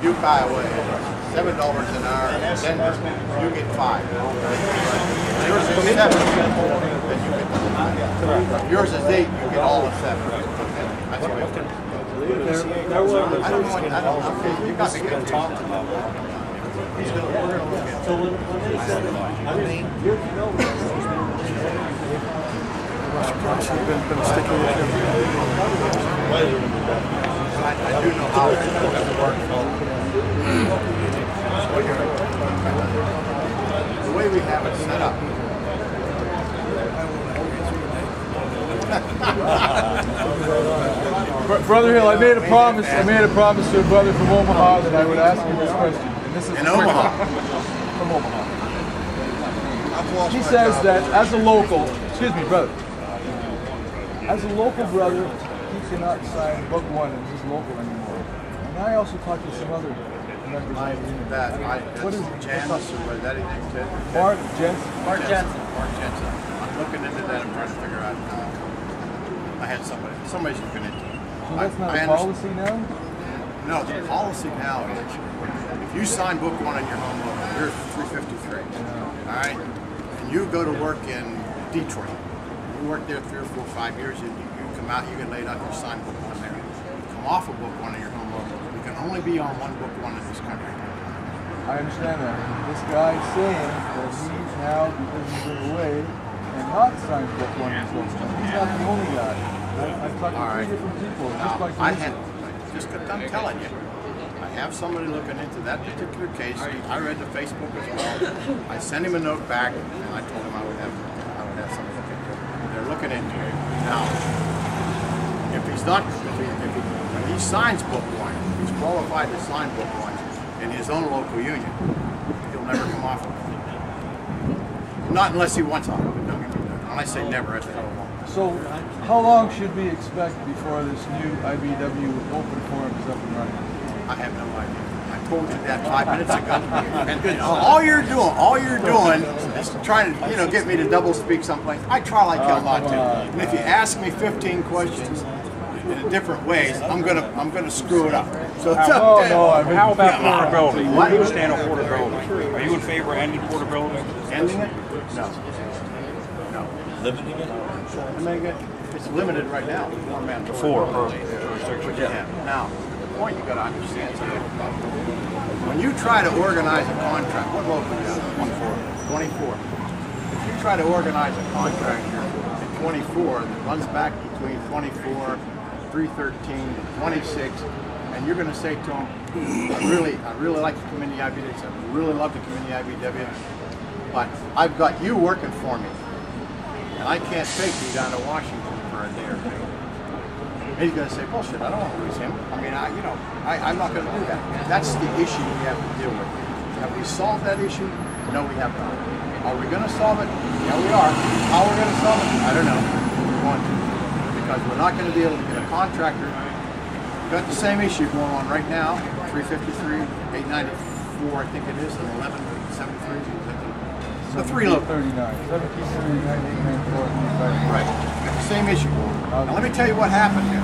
Duke, Iowa, $7 an hour. Denver, you get 5. Yours is 7, then you get 5. Yours is 8, you get all of 7. That's what it is. I don't know. Okay, you got to get talk to them. He's going to order been sticking with him. I do know how it works. The way we have it set up. Brother Hill, I made a promise to a brother from Omaha that I would ask him this question. And this is in Omaha. From Omaha. He says that as a local, excuse me, brother, as a local brother, he cannot sign Book 1 in his local anymore. And I also talked to some other members of the union. What is Janus or is that his name, Ted? Mark Jensen. Mark Jensen. I'm looking into that and trying to figure out. I had somebody's looking into it. So that's not a policy now? No, the policy now is if you sign Book 1 in your home local, you're 353. All right? And you go to work in Detroit. You work there 3 or 4 or 5 years, you come out, you get laid off, you sign Book 1 there. You come off of Book 1 in your home local. You can only be on one Book 1 in this country. I understand that. This guy's saying that he's now, because he's been away, and not signed Book 1 in his local. He's not the only guy. I've talked to 3 different people. Now, just got done telling you. I have somebody looking into that particular case. I read the Facebook as well. I sent him a note back, and I told him I would have somebody look into it. They're looking into it now. If he's not, when he signs Book 1, if he's qualified to sign Book 1 in his own local union, he'll never come off of it. Not unless he wants off of it. When I say never, that's how long. So, how long should we expect before this new IBEW open forum is up and running? I have no idea. I told you that 5 minutes ago. And all you're doing is trying to, get me to double speak someplace. I try like hell not to. And if you ask me 15 questions in different ways, I'm gonna screw it up. So how about portability? Where do you stand on portability? Are you in favor of ending portability? Ending it? No. Limiting it? Limiting it? It's limited right now. Before. Yeah. Now, the point you got to understand is when you try to organize a contract, what local is it? 24. If you try to organize a contract here in 24 that runs back between 24, 313, and 26, and you're going to say to them, I really like to come in the IBEW, I really love to come in the IBEW, but I've got you working for me. And I can't take you down to Washington for a day or 2. And he's going to say, bullshit, I don't want to lose him. I mean, I'm not going to do that. That's the issue we have to deal with. Have we solved that issue? No, we have not. Are we going to solve it? Yeah, we are. How we're going to solve it? I don't know. We want to. Because we're not going to be able to get a contractor. We've got the same issue going on right now. 353, 894, I think it is, and 1173. The 3 local. 39. 1739, 894. Right. Got the same issue. Now let me tell you what happened here.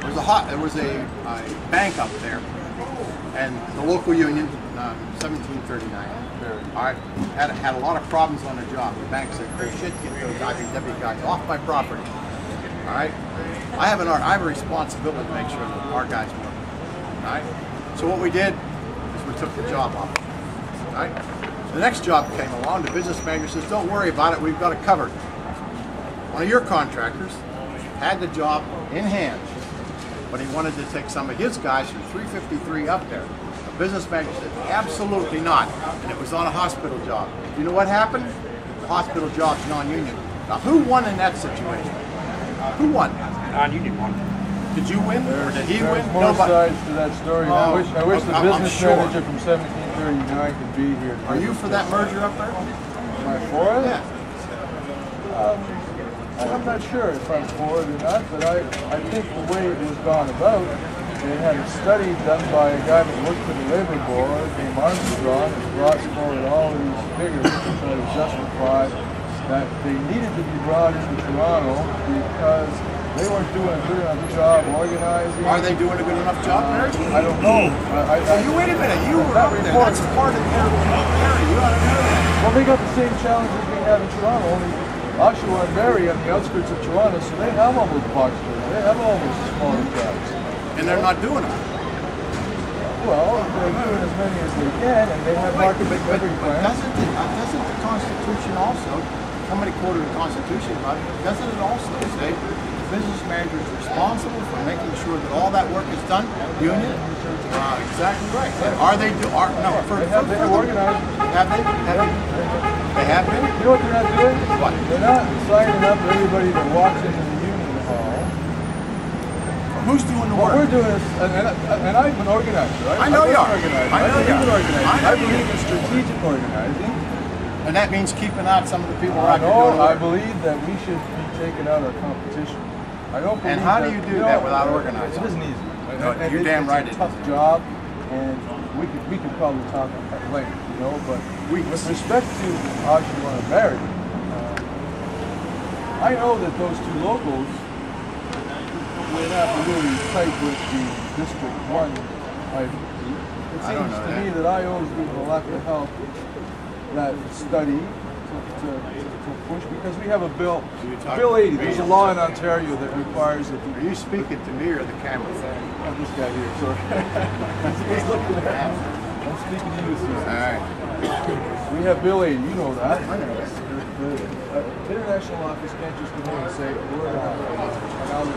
There was a bank up there, and the local union, 1739. All right, had a lot of problems on the job. The bank said, "Hey, shit, get those IBEW guys off my property." All right. I have a responsibility to make sure that our guys work. All right. So what we did is we took the job off. All right. The next job came along, the business manager says, don't worry about it, we've got it covered. One of your contractors had the job in hand, but he wanted to take some of his guys from 353 up there. The business manager said, absolutely not, and it was on a hospital job. You know what happened? The hospital job's non-union. Now, who won in that situation? Who won? Non-union won. Did you win, or did he win? More sides to that story. I wish the business manager from 1739 could be here. Are you for that merger up there? Am I for it? Yeah. I'm not sure if I'm for it or not, but I think the way it was gone about, they had a study done by a guy that worked for the Labor Board, named Armstrong, and brought forward all these figures to try to justify that they needed to be brought into Toronto because they weren't doing a good enough job organizing. Are they doing a good enough job, Mary? I don't know. You wait a minute. You were up there. That's part of their area. You ought to know that. Well, they got the same challenges we have in Toronto. Only Oshawa and Barrie on the outskirts of Toronto, so they have all those box stores. They have all those smaller jobs. And they're not doing them. Well, they're doing as many as they can, and they have market recovery plans. Doesn't the Constitution also, somebody quoted the Constitution about it, doesn't it also say the business manager is responsible for making sure that all that work is done? Union? Exactly right. Are they do? No, They have organized. Have they? They have been? You know what they're not doing? What? They're not signing up everybody that walks into the union hall. Who's doing the What work? we're doing is, and I'm an organizer. I know you are. I believe in strategic organizing. And that means keeping out some of the people I out there doing the I work. believe that we should be taking out our competition. I don't believe And how do that, you do that without organizing? It isn't easy. No, you're damn right It's it a tough job, and we could probably talk at length, you know. But with respect to Oshawa and Barrie, I know that those two locals were not really tight with the District 1 IBEW. It seems to me that I always give a lot of help that study to push, because we have a bill, Bill 80. There's a law in Ontario that requires that Are you speaking to me or the camera? this guy here, sorry. He's looking at me. I'm speaking to you, sir. All right. We have Bill 80, you know that. The international office can't just come in and say, we're